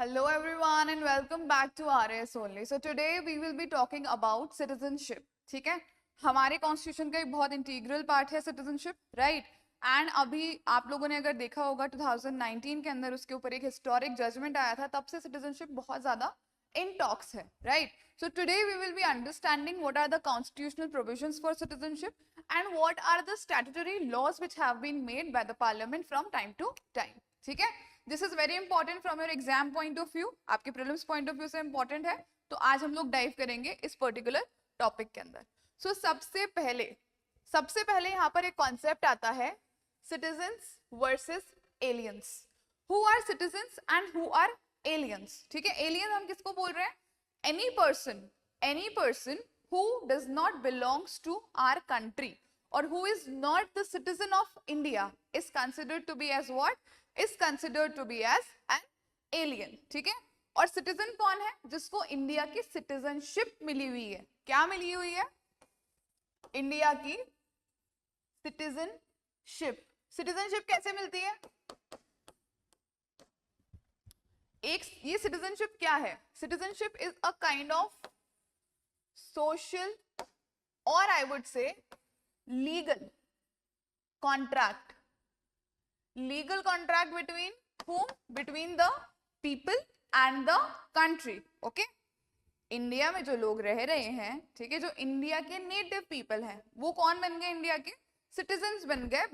Hello everyone and welcome back to RS only. So today we will be talking about citizenship. ठीक है, हमारे constitution का एक बहुत इंटीग्रल पार्ट है सिटीजनशिप, राइट? एंड अभी आप लोगों ने अगर देखा होगा 2019 के अंदर उसके ऊपर एक हिस्टोरिक जजमेंट आया था, तब से सिटीजनशिप बहुत ज्यादा इन टॉक्स है, right? So today we will be understanding what are the constitutional provisions for citizenship and what are the statutory laws which have been made by the parliament from time to time. ठीक है, this is very important from your exam point of view, आपके prelims point of view से important है, तो आज हम लोग dive करेंगे इस पर्टिकुलर टॉपिक के अंदर. सो सबसे पहले यहाँ पर एक कॉन्सेप्ट आता है citizens versus aliens. Who are citizens and who are aliens. ठीक है, एलियन हम किसको बोल रहे हैं? Any person who does not belongs to our country or who is not the citizen of India is considered to be as what? Is considered to be as an alien. ठीक है, और citizen कौन है? जिसको India की citizenship मिली हुई है. क्या मिली हुई है? इंडिया की सिटीजनशिप. सिटीजनशिप कैसे मिलती है? एक ये सिटीजनशिप क्या है? Citizenship is a kind of social और I would say legal contract between whom? Between the people and the country. Okay, India में जो लोग रह रहे हैं, ठीक है, जो इंडिया के नेटिव पीपल हैं, वो कौन बन गए? इंडिया के सिटीजन्स बन गए.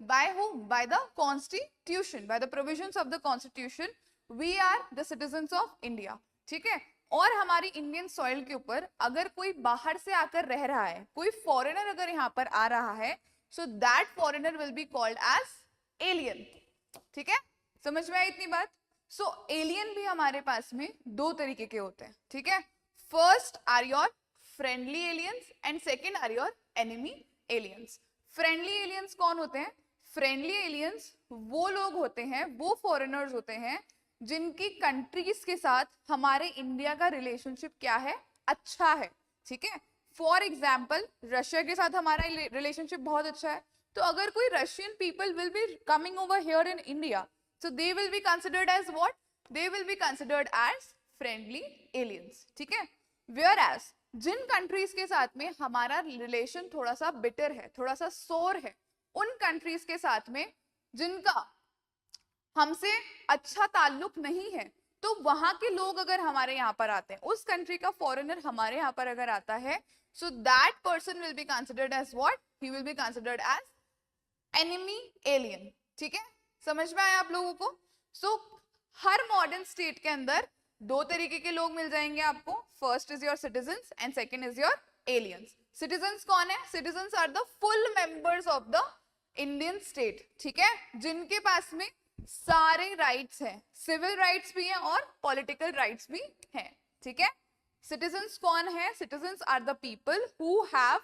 By who? By the constitution, by the provisions of the constitution we are the citizens of India. ठीक है, और हमारी इंडियन सॉइल के ऊपर अगर कोई बाहर से आकर रह रहा है, कोई फॉरेनर अगर यहाँ पर आ रहा है, so that foreigner will be called as alien. ठीक है, समझ में आई इतनी बात? सो एलियन भी हमारे पास में दो तरीके के होते हैं. ठीक है, first are your friendly aliens and second are your enemy aliens. Friendly aliens कौन होते हैं? फ्रेंडली एलियंस वो लोग होते हैं, वो फॉरेनर्स होते हैं जिनकी कंट्रीज के साथ हमारे इंडिया का रिलेशनशिप क्या है? अच्छा है. ठीक है, फॉर एग्जाम्पल रशिया के साथ हमारा रिलेशनशिप बहुत अच्छा है, तो अगर कोई Russian people will be coming over here in India, so they will be considered as what? They will be considered as friendly aliens. ठीक है, वेयर एज जिन कंट्रीज के साथ में हमारा रिलेशन थोड़ा सा बिटर है, थोड़ा सा सोर है, उन कंट्रीज के साथ में जिनका हमसे अच्छा ताल्लुक नहीं है, तो वहां के लोग अगर हमारे यहाँ पर आते हैं, उस कंट्री का फॉरेनर हमारे यहाँ पर अगर आता है, so that person will be considered as what? He will be considered as enemy alien. ठीक है, समझ में आया आप लोगों को? सो हर मॉडर्न स्टेट के अंदर दो तरीके के लोग मिल जाएंगे आपको. First is your citizens and second is your aliens. Citizens कौन है? Citizens are the full members of the Indian state. ठीक है, जिनके पास में सारे राइट्स हैं, सिविल राइट्स भी हैं और पॉलिटिकल राइट्स भी हैं. ठीक है, सिटीजन्स कौन है? Citizens are the people who have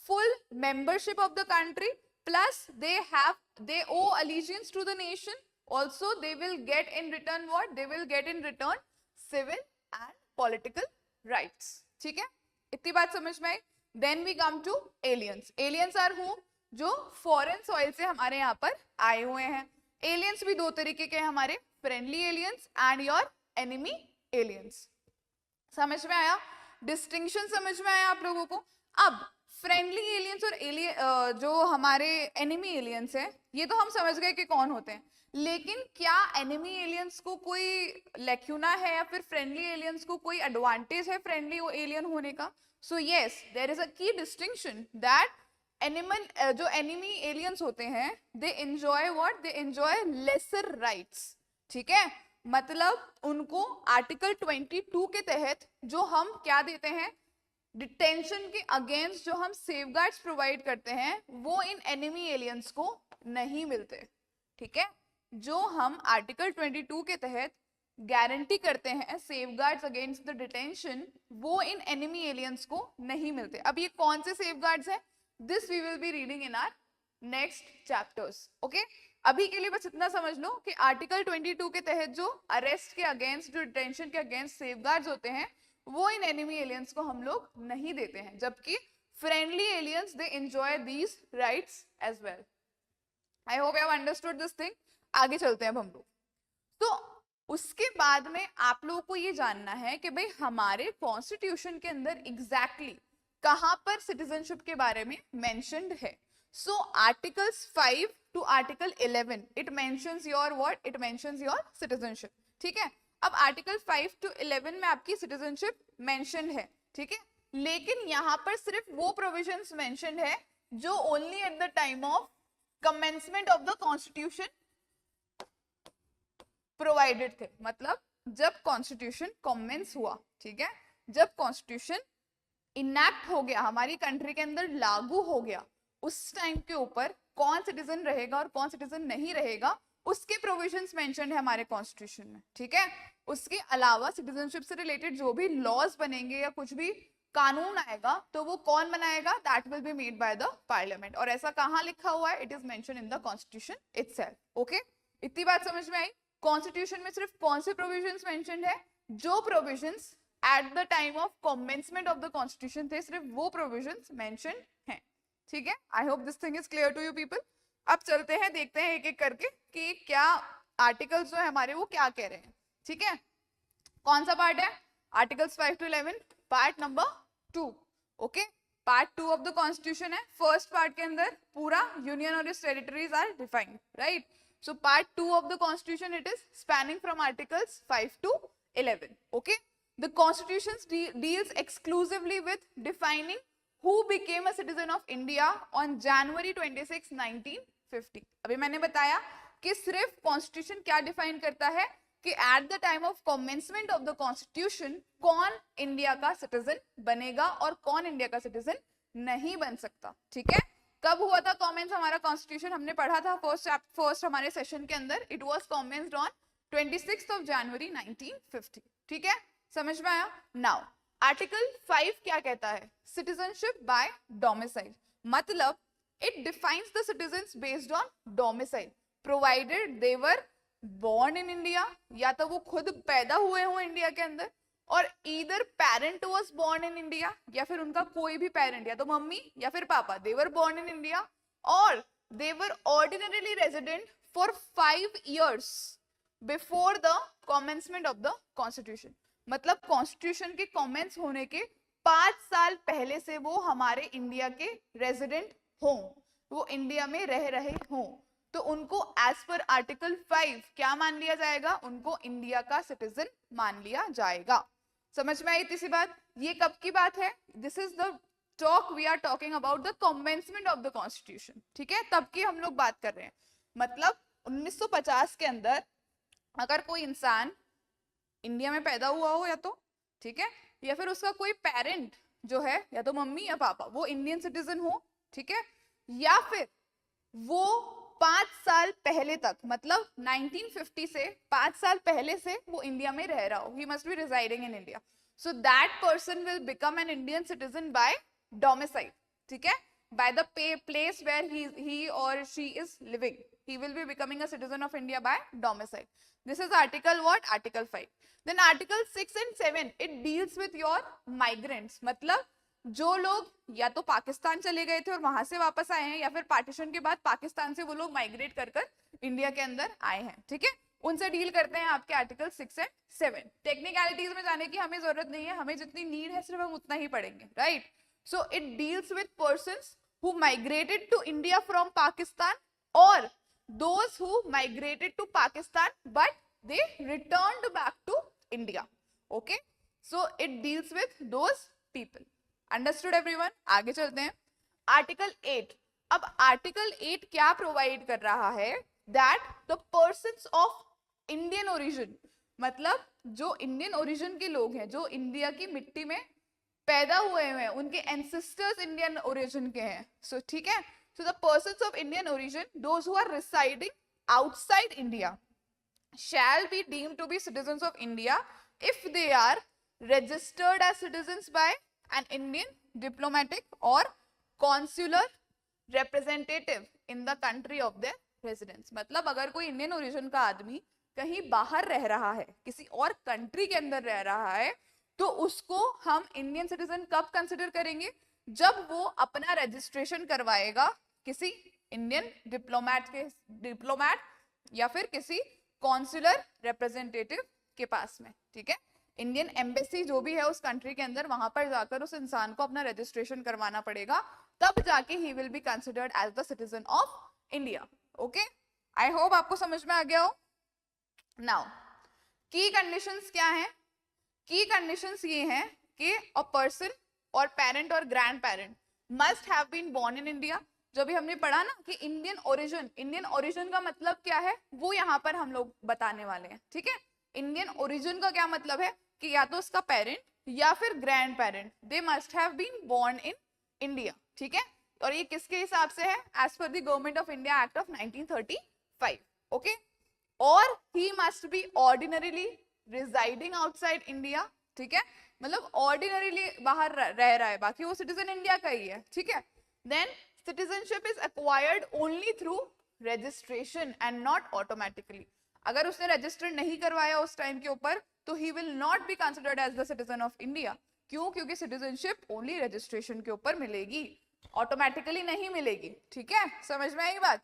full membership of the country, plus they owe allegiance to the nation. Also they will get in return what? They will get in return civil and political rights. ठीक है, इतनी बात समझ में आई? Then we come to aliens. Aliens are who? जो foreign soil से हमारे यहाँ पर आए हुए हैं. एलियंस भी दो तरीके के हैं हमारे, friendly aliens and your enemy aliens. समझ में आया? डिस्टिंक्शन समझ में आया आप लोगों को? अब फ्रेंडली एलियंस और जो हमारे एनिमी एलियंस हैं, ये तो हम समझ गए कि कौन होते हैं, लेकिन क्या एनिमी एलियंस को कोई लैक्यूना है या फिर फ्रेंडली एलियंस को कोई एडवांटेज है फ्रेंडली एलियन होने का? So yes, there is a key distinction that जो एनिमी एलियंस होते हैं, they enjoy what? They enjoy lesser rights. ठीक है, मतलब उनको आर्टिकल 22 के तहत जो हम क्या देते हैं, डिटेंशन के अगेंस्ट जो हम सेफगार्ड्स प्रोवाइड करते हैं, वो इन एनिमी एलियंस को नहीं मिलते. ठीक है, जो हम आर्टिकल 22 के तहत गारंटी करते हैं सेफगार्ड्स अगेंस्ट द डिटेंशन, वो इन एनिमी एलियंस को नहीं मिलते. अब ये कौन से सेफगार्ड्स हैं? This we will be reading in our next chapters. Okay? अभी के लिए बस इतना समझ लो कि आर्टिकल 22 के तहत जो अरेस्ट के अगेंस्ट, जो डिटेंशन के अगेंस्ट सेफगार्ड्स होते हैं, वो इन एनिमी एलियंस को हम लोग नहीं देते हैं, जबकि friendly aliens they enjoy these rights as well. I hope you have understood this thing. आगे चलते हैं अब हम लोग. तो उसके बाद में आप लोगों को ये जानना है कि भाई हमारे कॉन्स्टिट्यूशन के अंदर एग्जैक्टली कहां पर सिटीजनशिप के बारे में मेंशन्ड है. So articles 5 to article 11 it mentions your what, it mentions your citizenship. ठीक है, अब आर्टिकल 5 to 11 में आपकी सिटीजनशिप मेंशन्ड है. ठीक है, लेकिन यहाँ पर सिर्फ वो प्रोविजंस मेंशन्ड है जो only eight the time of commencement of the Constitution provided थे. मतलब जब कॉन्स्टिट्यूशन कमेंस हुआ, ठीक है, जब कॉन्स्टिट्यूशन इनैक्ट हो गया, हमारी कंट्री के अंदर लागू हो गया, उस टाइम के ऊपर कौन सिटीजन रहेगा और कौन सिटीजन नहीं रहेगा उसके प्रोविजंस मेंशन्ड है हमारे कॉन्स्टिट्यूशन में. ठीक है, उसके अलावा सिटीजनशिप से रिलेटेड जो भी लॉज बनेंगे या कुछ भी कानून आएगा तो वो कौन बनाएगा, that will be made by the parliament. और ऐसा कहाँ लिखा हुआ है, it is mentioned in the constitution itself. Okay, इतनी बात समझ में आई. कॉन्स्टिट्यूशन में सिर्फ कौन से प्रोविजंस मेंशन्ड है, जो provisions at the time of commencement of the constitution थे, सिर्फ वो प्रोविजंस मेंशन्ड हैं. ठीक है, I hope this thing is clear to you people. अब चलते हैं, देखते हैं एक एक करके कि क्या आर्टिकल्स जो है हमारे वो क्या कह रहे हैं. ठीक है, कौन सा पार्ट है, articles 5 to 11 part number 2. Okay, part 2 of the constitution है. फर्स्ट पार्ट के अंदर पूरा यूनियन और its territories are defined, right. So part 2 of the constitution it is spanning from articles 5 to 11. Okay, the constitution deals exclusively with defining who became a citizen of India on January 26, 1950. अभी मैंने बताया कि सिर्फ constitution क्या define करता है कि eight the time of commencement of the constitution कौन इंडिया का सिटीजन बनेगा और कौन इंडिया का सिटीजन नहीं बन सकता. ठीक है, कब हुआ था कमेंस हमारा कॉन्स्टिट्यूशन, हमने पढ़ा था फर्स्ट हमारे सेशन के अंदर, it was commenced on 26 of January 1950. ठीक है, समझ में आया. नाउ आर्टिकल 5 क्या कहता है, सिटीजनशिप बाय डोमिसाइल. मतलब it defines the citizens based on domicile provided they were born in India, या तो वो खुद पैदा हुए हों इंडिया के अंदर, और either parent was born in India, या फिर उनका कोई भी पेरेंट या तो मम्मी या फिर पापा, दे वर बोर्न इन इंडिया, और they were ordinarily resident for 5 years before the commencement of the constitution. मतलब कॉन्स्टिट्यूशन के कमेंस होने के 5 साल पहले से वो हमारे इंडिया के रेजिडेंट हों, वो इंडिया में रह रहे हों, तो उनको एज पर आर्टिकल 5 क्या मान लिया जाएगा, उनको इंडिया का सिटीजन मान लिया जाएगा. समझ में आई इतनी सी बात. ये कब की बात है, this is the talk we are talking about the commencement of the constitution. ठीक है, तब की हम लोग बात कर रहे हैं. मतलब 1950 के अंदर अगर कोई इंसान इंडिया में पैदा हुआ हो या तो, ठीक है, या फिर उसका कोई पेरेंट जो है या तो मम्मी या पापा वो इंडियन सिटीजन हो, ठीक है, या फिर वो 5 साल पहले तक, मतलब 1950 से 5 साल पहले से वो इंडिया में रह रहा हो, ही must B residing in India, so that person will become an Indian citizen bye domicile. ठीक है, by the place where he or she is living, he will be becoming a citizen of India by domicile. This is article what, article 5. Then article 6 and 7 it deals with your migrants. मतलब जो लोग या तो पाकिस्तान चले गए थे और वहां से वापस आए हैं, या फिर पार्टीशन के बाद पाकिस्तान से वो लोग माइग्रेट कर इंडिया के अंदर आए हैं. ठीक है, उनसे डील करते हैं आपके आर्टिकल 6 and 7. टेक्निकलिटीज में जाने की हमें जरूरत नहीं है, हमें जितनी नीड है सिर्फ हम उतना ही पढ़ेंगे, right. So it deals with persons who migrated to India from Pakistan or those who migrated to Pakistan but they returned back to India. Okay, so it deals with those people. Understood everyone? आगे चलते हैं. Article 8. अब Article 8 क्या provide कर रहा है, that the persons of Indian origin, मतलब जो इंडियन ओरिजिन के लोग हैं, जो इंडिया की मिट्टी में पैदा हुए हैं, उनके एंसेस्टर्स इंडियन ओरिजिन के हैं. सो ठीक है, so the persons of Indian origin, those who are residing outside India, shall be deemed to be citizens of India if they are registered as citizens by an Indian diplomatic or consular representative in the country of their residence. मतलब अगर कोई Indian origin का आदमी कहीं बाहर रह रहा है, किसी और कंट्री के अंदर रह रहा है, तो उसको हम इंडियन सिटीजन कब कंसिडर करेंगे, जब वो अपना रजिस्ट्रेशन करवाएगा किसी इंडियन डिप्लोमेट या फिर किसी कॉन्सुलर रिप्रेजेंटेटिव के पास में, ठीक है। इंडियन एम्बेसी जो भी है उस कंट्री के अंदर, वहां पर जाकर उस इंसान को अपना रजिस्ट्रेशन करवाना पड़ेगा, तब जाके he will be considered as the citizen of India. Okay, I hope आपको समझ में आ गया हो। नाउ की कंडीशंस क्या हैं? की कंडीशंस ये हैं कि अ पर्सन और पेरेंट और grandparent must have been born in India. जो भी हमने पढ़ा ना कि इंडियन ओरिजिन का मतलब क्या है, वो यहाँ पर हम लोग बताने वाले हैं, ठीक है। इंडियन ओरिजिन का क्या मतलब है कि या तो उसका पेरेंट या फिर grandparent, they must have been born in India, ठीक है। और ये किसके हिसाब से है? As per the government of India act of 1935, okay. और he must be ordinarily residing outside India, ठीक है, मतलब ऑर्डिनरीली बाहर रह रहा है, बाकी वो सिटीजन इंडिया का ही है, ठीक है। Then citizenship is acquired only through registration and not automatically. अगर उसने रजिस्टर नहीं करवाया उस टाइम के ऊपर तो he will not be considered as the citizen of India. क्यों? क्योंकि सिटीजनशिप ओनली रजिस्ट्रेशन के ऊपर मिलेगी, ऑटोमेटिकली नहीं मिलेगी, ठीक है। समझ में आई बात?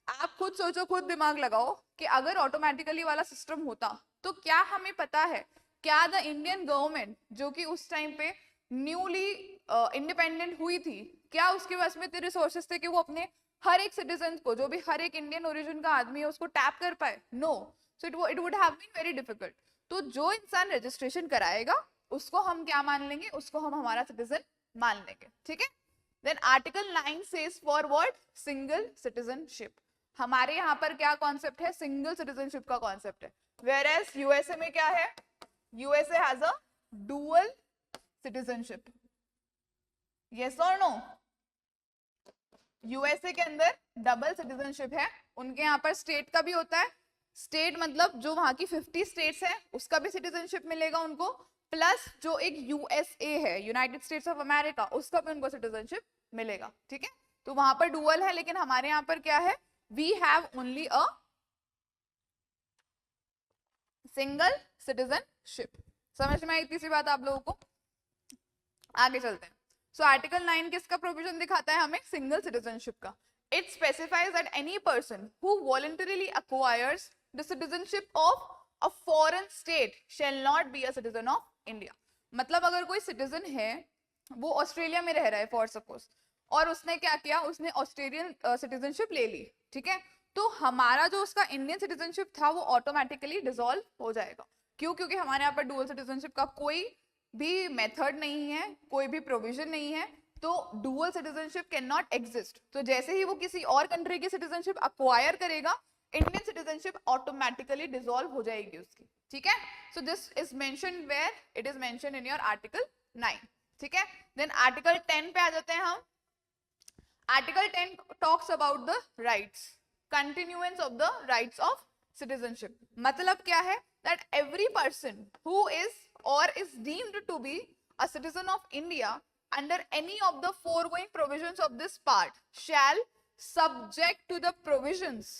आप खुद सोचो, खुद दिमाग लगाओ कि अगर ऑटोमेटिकली वाला सिस्टम होता तो क्या हमें पता है, क्या द इंडियन गवर्नमेंट जो कि उस टाइम पे न्यूली इंडिपेंडेंट हुई थी, क्या उसके पास में इतने रिसोर्सेस थे कि वो अपने हर एक सिटीजन को, जो भी हर एक इंडियन ओरिजिन का आदमी है, उसको टैप कर पाए? No. So it would have been very difficult. तो जो इंसान रजिस्ट्रेशन कराएगा उसको हम क्या मान लेंगे? उसको हम हमारा सिटीजन मान लेंगे, ठीक है। Then article 9 says for what? Single citizenship. हमारे यहाँ पर क्या कॉन्सेप्ट है? सिंगल सिटीजनशिप का कॉन्सेप्ट है। वेयरएज यूएसए में क्या है? USA has a dual citizenship. Yes or no? USA के अंदर डबल सिटीजनशिप है। उनके यहाँ पर स्टेट का भी होता है, स्टेट मतलब जो वहां की 50 स्टेट्स है उसका भी सिटीजनशिप मिलेगा उनको, प्लस जो एक यूएसए है, यूनाइटेड स्टेट्स ऑफ अमेरिका, उसका भी उनको सिटीजनशिप मिलेगा, ठीक है। तो वहां पर डुअल है, लेकिन हमारे यहाँ पर क्या है? We have only a single citizenship. समझ में आई इतनी सी बात आप लोगों को? आगे चलते हैं। सो आर्टिकल 9 किसका प्रोविजन दिखाता है हमें? सिंगल सिटीजनशिप का। It specifies that any person who voluntarily acquires the citizenship of a foreign state shall not be a citizen of India. मतलब अगर कोई सिटीजन है, वो ऑस्ट्रेलिया में रह रहा है फॉर सपोज, और उसने क्या किया? उसने ऑस्ट्रेलियन सिटीजनशिप ले ली, ठीक है, तो हमारा जो उसका इंडियन सिटीजनशिप था वो ऑटोमेटिकली डिसॉल्व हो जाएगा। क्यों? क्योंकि हमारे यहाँ पर डुअल सिटीजनशिप का कोई भी मेथड नहीं है, कोई भी प्रोविजन नहीं है, तो dual citizenship can not exist. तो जैसे ही वो किसी और कंट्री की सिटीजनशिप अक्वायर करेगा, इंडियन सिटीजनशिप ऑटोमेटिकली डिसॉल्व हो जाएगी उसकी, ठीक है। So this is mentioned where? It is mentioned in your article 9, ठीक है। देन आर्टिकल 10 पे आ जाते हैं हम। Article 10 talks about the rights, continuance of the rights of citizenship. मतलब क्या है? That every person who is or is deemed to be a citizen of India under any of the foregoing provisions of this part shall, subject to the provisions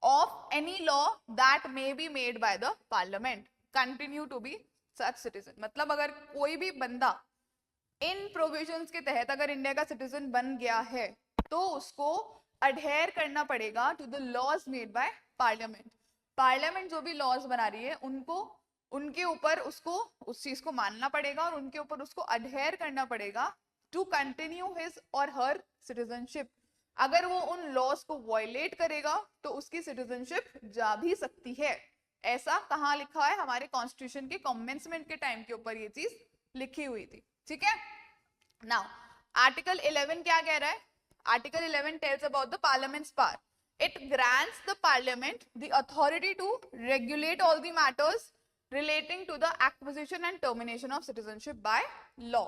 of any law that may be made by the parliament, continue to be such citizen। मतलब अगर कोई भी बंदा इन provisions के तहत अगर India का citizen बन गया है तो उसको अडहेयर करना पड़ेगा to the laws made by parliament. Parliament जो भी लॉज बना रही है उनको, उनके ऊपर उसको उस चीज को मानना पड़ेगा और उनके ऊपर उसको अडहेयर करना पड़ेगा टू कंटिन्यू हिज और हर सिटीजनशिप। अगर वो उन लॉज को वायलेट करेगा तो उसकी सिटीजनशिप जा भी सकती है। ऐसा कहाँ लिखा है? हमारे कॉन्स्टिट्यूशन के कमेंसमेंट के टाइम के ऊपर ये चीज लिखी हुई थी, ठीक है। नाउ आर्टिकल 11 क्या कह रहा है? Article 11 tells about the parliaments power. It grants the parliament the authority to regulate all the matters relating to the acquisition and termination of citizenship by law।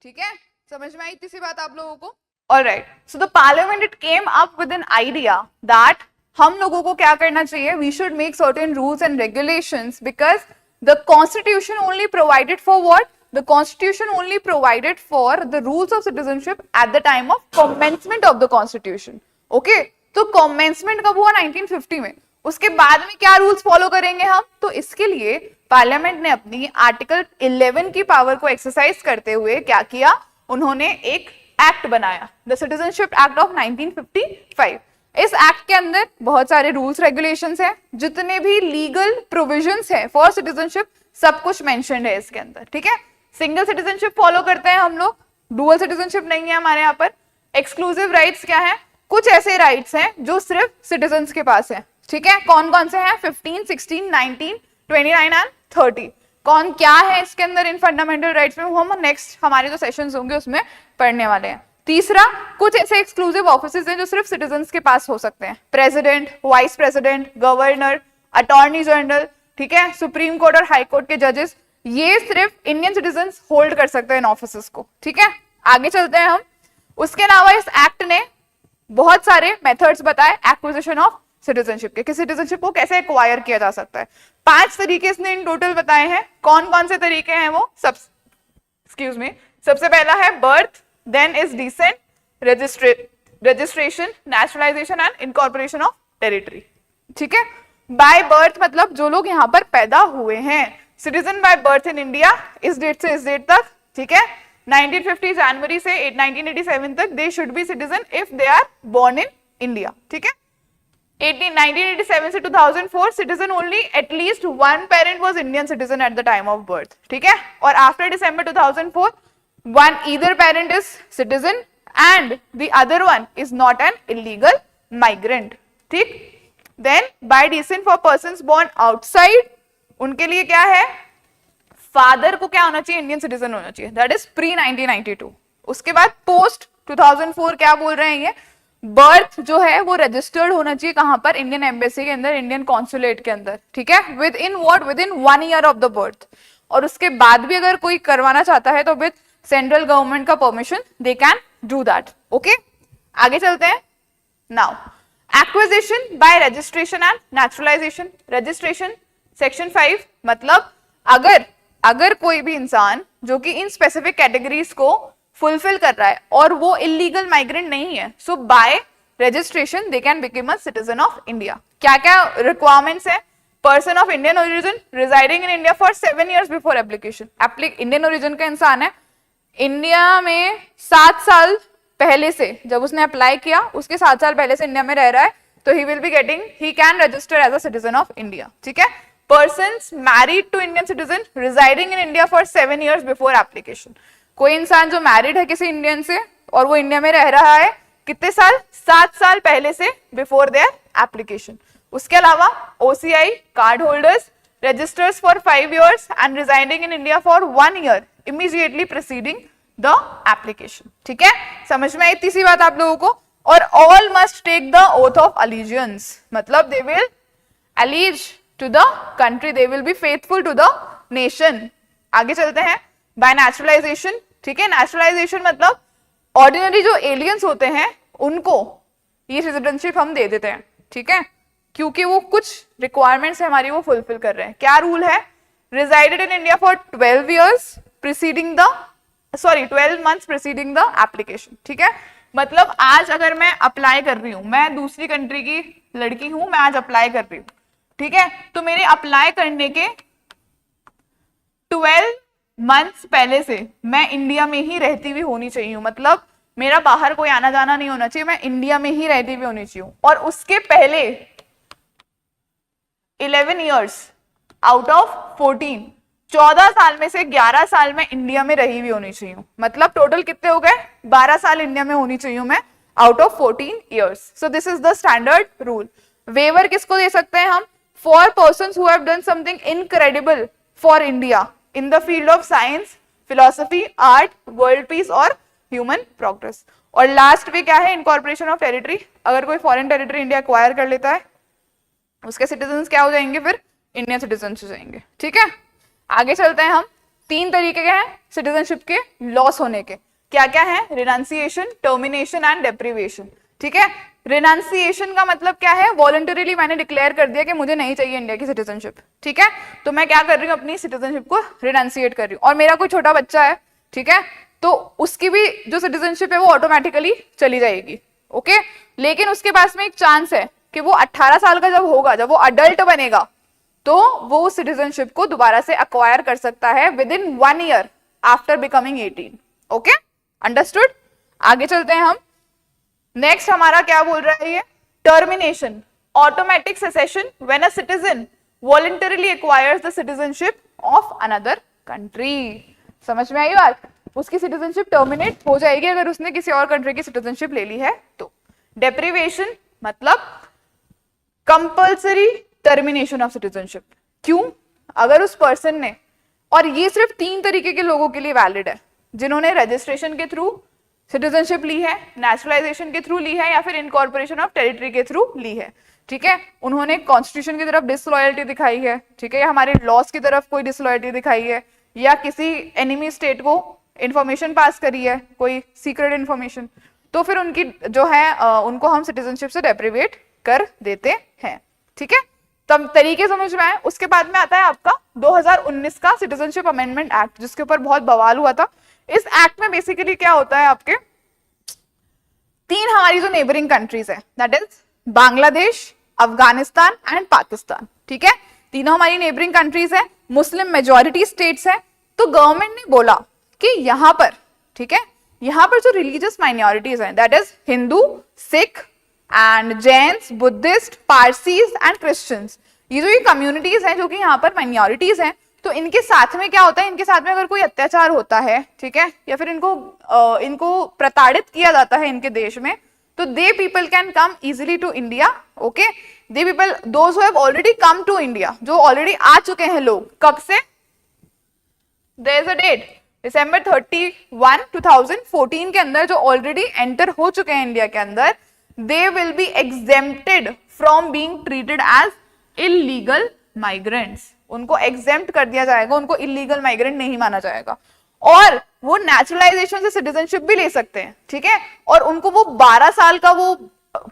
ठीक है, समझ में आई इतनी सी बात आप लोगों को? All right, so the parliament it came up with an idea that हम लोगों को क्या करना चाहिए? We should make certain rules and regulations because the constitution only provided for what? The constitution only provided for the rules of citizenship at the time of commencement of the constitution। Okay? तो commencement कब हुआ? 1950 में। उसके बाद में क्या rules follow करेंगे हम? तो इसके लिए पार्लियामेंट ने अपनी आर्टिकल 11 की पावर को एक्सरसाइज करते हुए क्या किया? उन्होंने एक एक्ट बनाया, द सिटीजनशिप एक्ट ऑफ 1955। इस एक्ट के अंदर बहुत सारे रूल्स रेगुलेशंस है, जितने भी लीगल प्रोविजंस है फॉर सिटीजनशिप सब कुछ मेंशन्ड है इसके अंदर, ठीक है। सिंगल सिटीजनशिप फॉलो करते हैं हम लोग, डुअल सिटीजनशिप नहीं है हमारे यहाँ पर। एक्सक्लूसिव राइट्स क्या है, कुछ ऐसे राइट्स हैं जो सिर्फ सिटीजन्स के पास है, ठीक है। कौन कौन से हैं, 15, 16, 19, 29 एंड 30। कौन क्या है इसके अंदर इन फंडामेंटल राइट्स में, वो हम नेक्स्ट हमारे जो सेशंस होंगे उसमें पढ़ने वाले हैं। तीसरा, कुछ ऐसे एक्सक्लूसिव ऑफिसेज हैं जो सिर्फ सिटीजन्स के पास हो सकते हैं, president, vice president, governor, attorney general, ठीक है, सुप्रीम कोर्ट और हाई कोर्ट के जजेस, ये सिर्फ इंडियन सिटीजन्स होल्ड कर सकते हैं इन ऑफिसेज को, ठीक है। आगे चलते हैं हम। उसके अलावा इस एक्ट ने बहुत सारे मेथड्स बताए एक्विजिशन ऑफ सिटीजनशिप के, कि सिटीजनशिप को कैसे एक्वायर किया जा सकता है। 5 तरीके इसने इन टोटल बताए हैं। कौन कौन से तरीके हैं वो, सबसे पहला है birth, then is descent, registration, nationalisation and incorporation of territory, ठीक है। बाय बर्थ मतलब जो लोग यहाँ पर पैदा हुए हैं, citizen by birth in India इस डेट से इस डेट तक, ठीक है। 1950 जनवरी से 1987 तक they should be citizen if they are born in India, ठीक है। 1987 से 2004 citizen only at least one parent was Indian citizen at the time of birth, ठीक है। और after December 2004 one either parent is citizen and the other one is not an illegal migrant, ठीक। Then by descent for persons born outside, उनके लिए क्या है, father को क्या होना चाहिए, इंडियन सिटीजन होना चाहिए, दैट इज प्री 1992। उसके बाद पोस्ट 2004 क्या बोल रहे हैं ये, बर्थ जो है वो रजिस्टर्ड होना चाहिए कहां पर, इंडियन एम्बेसी के अंदर, इंडियन कॉन्सुलेट के अंदर, ठीक है, with in 1 year of the birth. और उसके बाद भी अगर कोई करवाना चाहता है तो विद सेंट्रल गवर्नमेंट का permission they can do that, okay. आगे चलते हैं। Now acquisition by registration and naturalisation. Registration section 5 मतलब अगर कोई भी इंसान जो कि इन स्पेसिफिक कैटेगरीज को फुलफिल कर रहा है और वो इलीगल माइग्रेंट नहीं है, so by registration they can become a citizen of India. क्या क्या रिक्वायरमेंट्स है, person of Indian origin residing in India for 7 years before application. Indian origin का इंसान है, इंडिया में 7 साल पहले से, जब उसने अप्लाई किया उसके 7 साल पहले से इंडिया में रह रहा है, तो he will be getting, he can register as a citizen of India, ठीक है। Persons married to Indian citizen residing in India for 7 years before application। कोई इंसान जो मैरिड है किसी इंडियन से और वो इंडिया में रह रहा है कितने साल, 7 साल पहले से, बिफोर देयर एप्लीकेशन। उसके अलावा OCI card holders registers for 5 years and residing in India for 1 year immediately preceding the application, ठीक है। समझ में आई इतनी सी बात आप लोगों को। और all must take the oath of allegiance, मतलब they will allege to the country, they will be faithful to the nation। आगे चलते हैं। by naturalization, ठीक है। नेचुरलाइजेशन मतलब ऑर्डिनरी जो एलियंस होते हैं उनको ये सिटीजनशिप हम दे देते हैं, ठीक है, क्योंकि वो कुछ रिक्वायरमेंट्स है हमारी वो फुलफिल कर रहे हैं। क्या रूल है, resided in India for 12 years preceding the 12 months preceding the application, ठीक है। मतलब आज अगर मैं अप्लाई कर रही हूँ, मैं दूसरी कंट्री की लड़की हूं, मैं आज अप्लाई कर रही हूँ, ठीक है, तो मेरे अप्लाई करने के 12 मंथ्स पहले से मैं इंडिया में ही रहती हुई होनी चाहिए, मतलब मेरा बाहर कोई आना जाना नहीं होना चाहिए, मैं इंडिया में ही रहती हुई होनी चाहिए। और उसके पहले 11 years आउट ऑफ 14, 14 साल में से 11 साल में इंडिया में रही हुई होनी चाहिए, मतलब टोटल कितने हो गए, 12 साल इंडिया में होनी चाहिए मैं out of 14 years। So this is the standard rule. Waiver किसको दे सकते हैं हम, for persons who have done something incredible for India in the field of science, philosophy, art, world peace और human progress। और लास्ट पे क्या है, इनकॉर्पोरेशन ऑफ टेरिटरी। अगर कोई फॉरेन टेरिटरी इंडिया एक्वायर कर लेता है, उसके सिटीजन क्या हो जाएंगे, फिर इंडियन सिटीजन हो जाएंगे, ठीक है। आगे चलते हैं हम। 3 तरीके के हैं सिटीजनशिप के लॉस होने के। क्या क्या है, रिनाउंसिएशन, टर्मिनेशन एंड डेप्रिवेशन, ठीक है। रिनाउंसिएशन का मतलब क्या है, वॉलंटरीली मैंने डिक्लेयर कर दिया कि मुझे नहीं चाहिए इंडिया की सिटीजनशिप, ठीक है, तो मैं क्या कर रही हूँ, अपनी सिटीजनशिप को रिनाउंसिएट कर रही हूँ। और मेरा कोई छोटा बच्चा है, ठीक है, तो उसकी भी जो सिटीजनशिप है वो ऑटोमेटिकली चली जाएगी, ओके। लेकिन उसके पास में एक चांस है कि वो 18 साल का जब होगा, जब वो अडल्ट बनेगा, तो वो सिटीजनशिप को दोबारा से अक्वायर कर सकता है with in 1 year after becoming 18, okay, understood. आगे चलते हैं हम। नेक्स्ट हमारा क्या बोल रहा है, ये termination, automatic secession when a citizen voluntarily acquires the citizenship of another country. समझ में आई बात? उसकी सिटीजनशिप टर्मिनेट हो जाएगी अगर उसने किसी और कंट्री की सिटीजनशिप ले ली है तो. डेप्रीवेशन मतलब कंपल्सरी टर्मिनेशन ऑफ सिटीजनशिप. क्यों? अगर उस पर्सन ने, और ये सिर्फ 3 तरीके के लोगों के लिए वैलिड है, जिन्होंने रजिस्ट्रेशन के थ्रू सिटीजनशिप ली है, नेचुरलाइजेशन के थ्रू ली है, या फिर इनकॉर्पोरेशन ऑफ टेरिटरी के थ्रू ली है. ठीक है, उन्होंने कॉन्स्टिट्यूशन की तरफ डिसलॉयल्टी दिखाई है, ठीक है, या हमारे लॉस की तरफ कोई डिसलॉयल्टी दिखाई है, या किसी एनिमी स्टेट को इंफॉर्मेशन पास करी है, कोई सीक्रेट इंफॉर्मेशन, तो फिर उनकी जो है उनको हम सिटीजनशिप से डेप्रीवेट कर देते हैं. ठीक है, तब तरीके समझ में आए. उसके बाद में आता है आपका 2019 का सिटीजनशिप अमेंडमेंट एक्ट, जिसके ऊपर बहुत बवाल हुआ था. इस एक्ट में बेसिकली क्या होता है, आपके 3 हमारी जो नेबरिंग कंट्रीज है, that is Bangladesh, Afghanistan and Pakistan. ठीक है, तीनों हमारी नेबरिंग कंट्रीज है, मुस्लिम मेजॉरिटी स्टेट्स है. तो गवर्नमेंट ने बोला कि यहाँ पर, ठीक है, यहाँ पर जो रिलीजियस माइनॉरिटीज हैं, that is Hindu, Sikh and Jains, Buddhist, Parsis and Christians, ये जो ये कम्युनिटीज हैं जो कि यहाँ पर माइनॉरिटीज हैं, तो इनके साथ में क्या होता है, इनके साथ में अगर कोई अत्याचार होता है, ठीक है, या फिर इनको प्रताड़ित किया जाता है इनके देश में, तो they people can come easily to India. Okay, they people those who have already come to India, जो ऑलरेडी आ चुके हैं लोग. कब से? There is a date, December 31, 2014 के अंदर जो ऑलरेडी एंटर हो चुके हैं इंडिया के अंदर, they will be exempted from being treated as illegal migrants. उनको exempt कर दिया जाएगा, उनको illegal migrant नहीं माना जाएगा, और वो नेचुरलाइजेशन से सिटीजनशिप भी ले सकते हैं. ठीक है, और उनको वो 12 साल का वो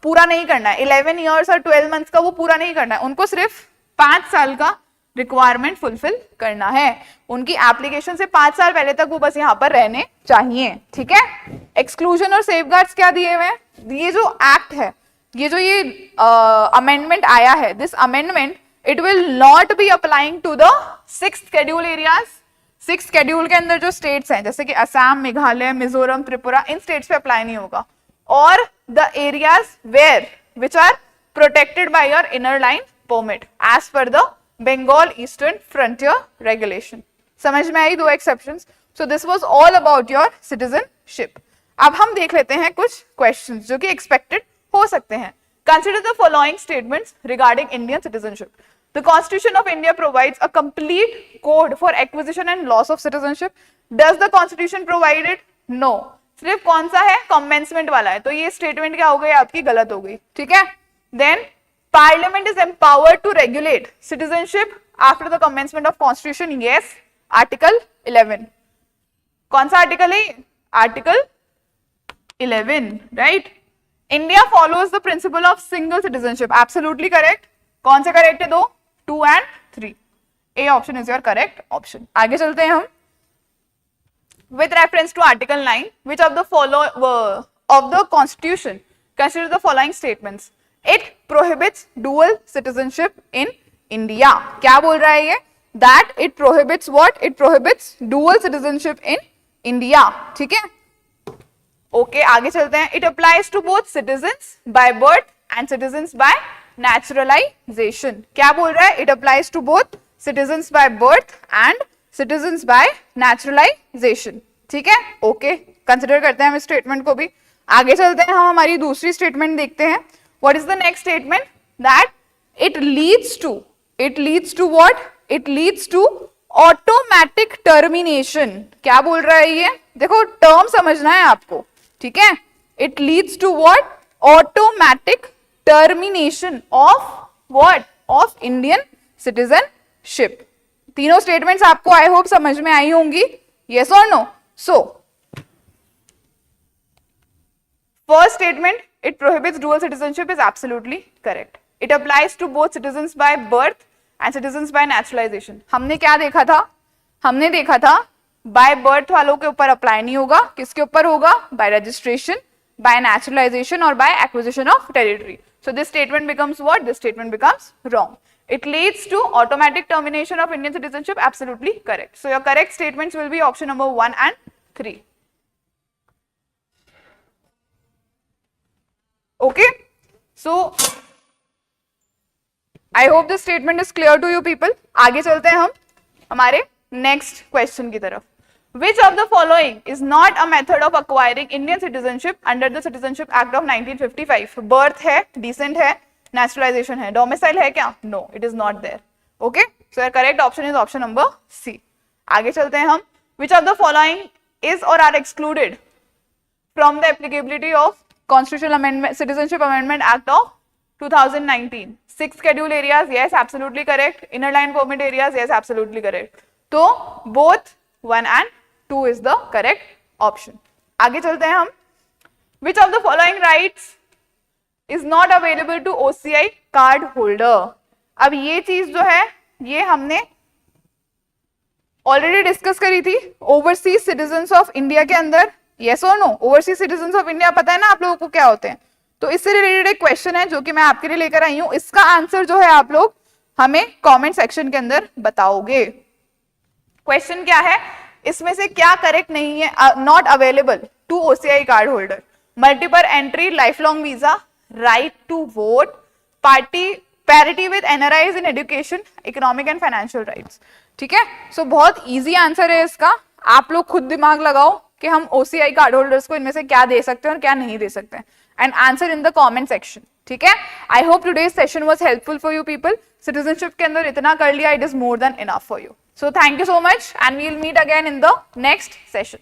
पूरा नहीं करना है, 11 years और 12 months का वो पूरा नहीं करना है, उनको सिर्फ 5 साल का रिक्वायरमेंट फुलफिल करना है. उनकी एप्लीकेशन से 5 साल पहले तक वो बस यहाँ पर रहने चाहिए. ठीक है, एक्सक्लूजन और सेफगार्ड्स क्या दिए हुए हैं? ये जो एक्ट है, ये जो ये अमेंडमेंट आया है, this amendment it will not be applying to the 6th schedule areas. 6th schedule के अंदर जो स्टेट्स हैं, जैसे कि असम, मेघालय, मिजोरम, त्रिपुरा, इन स्टेट्स पे अप्लाई नहीं होगा. और the areas where which are protected by your inner line permit as per the Bengal Eastern Frontier Regulation. समझ में आई 2 exceptions. So this was all about your citizenship. अब हम देख लेते हैं कुछ क्वेश्चंस जो कि एक्सपेक्टेड हो सकते हैं. Consider the following statements regarding Indian citizenship. The Constitution of India provides a complete code for acquisition and loss of citizenship. Does the Constitution provided? No. सिर्फ कौन सा है? कमेंसमेंट वाला है. तो ये स्टेटमेंट क्या हो गई आपकी? गलत हो गई. ठीक है, then Parliament is empowered to regulate citizenship after the commencement of Constitution. Yes, Article 11. कौन सा आर्टिकल है? Article 11, right? India follows the principle of single citizenship. Absolutely correct. कौन से correct है? 2, 2 and 3. A option is your correct option. आगे चलते हैं हम. With reference to Article 9, which of the Constitution consider the following statements? It prohibits dual citizenship in India. क्या बोल रहा है ये? That it prohibits what? It prohibits dual citizenship in India. ठीक है? Okay, आगे चलते हैं. It applies to both citizens by birth and citizens by naturalization. क्या बोल रहा है? It applies to both citizens by birth and citizens by naturalization. ठीक है? Okay, consider करते हैं हम इस स्टेटमेंट को भी. आगे चलते हैं, हम हमारी दूसरी स्टेटमेंट देखते हैं. What is the next statement? That it leads to what? It leads to automatic termination. क्या बोल रहा है ये? देखो टर्म समझना है आपको. ठीक है, it leads to what? Automatic termination of what? Of Indian citizenship. तीनों स्टेटमेंट्स आपको आई होप समझ में आई होंगी. Yes or no? So first statement, it prohibits dual citizenship, is absolutely correct. It applies to both citizens by birth and citizens by naturalization. हमने क्या देखा था? हमने देखा था by birth वालों के ऊपर अप्लाई नहीं होगा. किसके ऊपर होगा? by registration, by naturalization और by acquisition of territory. So this statement becomes what? This statement becomes wrong. It leads to automatic termination of Indian citizenship. Absolutely correct. So your correct statements will be option number 1 and 3. Okay, so I hope this statement is clear to you people. आगे चलते हैं हम हमारे next question की तरफ. Which of the following is not a method of acquiring Indian citizenship under the Citizenship Act of 1955? Birth है, descent है, naturalization है, domicile है क्या? No, it is not there. Okay, so your correct option is option number C. आगे चलते हैं हम. Which of the following is or are excluded from the applicability of Constitutional Amendment, Citizenship Amendment Act of 2019? Six schedule areas, yes, absolutely correct. Inner line permit areas, yes, absolutely correct. तो both 1 and 2 is the correct option. आगे चलते हैं हम. Which of the following rights is not available to OCI card holder? अब ये चीज जो है ये हमने ऑलरेडी डिस्कस करी थी. ओवरसीज सिटीजन्स ऑफ इंडिया के अंदर येस और no. Overseas citizens of India पता है ना आप लोगों को क्या होते हैं. तो इससे रिलेटेड एक क्वेश्चन है जो कि मैं आपके लिए लेकर आई हूं. इसका आंसर जो है आप लोग हमें कमेंट सेक्शन के अंदर बताओगे. क्वेश्चन क्या है, इसमें से क्या करेक्ट नहीं है. Not available to OCI card holder. Multiple entry, life long visa, right to vote, party parity with NRIs in education, economic and financial rights. ठीक है, सो बहुत इजी आंसर है इसका. आप लोग खुद दिमाग लगाओ कि हम ओसीआई कार्ड होल्डर्स को इनमें से क्या दे सकते हैं और क्या नहीं दे सकते हैं, and answer in the comment section. ठीक है, I hope today's session was helpful for you people. Citizenship के अंदर इतना कर लिया, it is more than enough for you. So thank you so much and we'll meet again in the next session.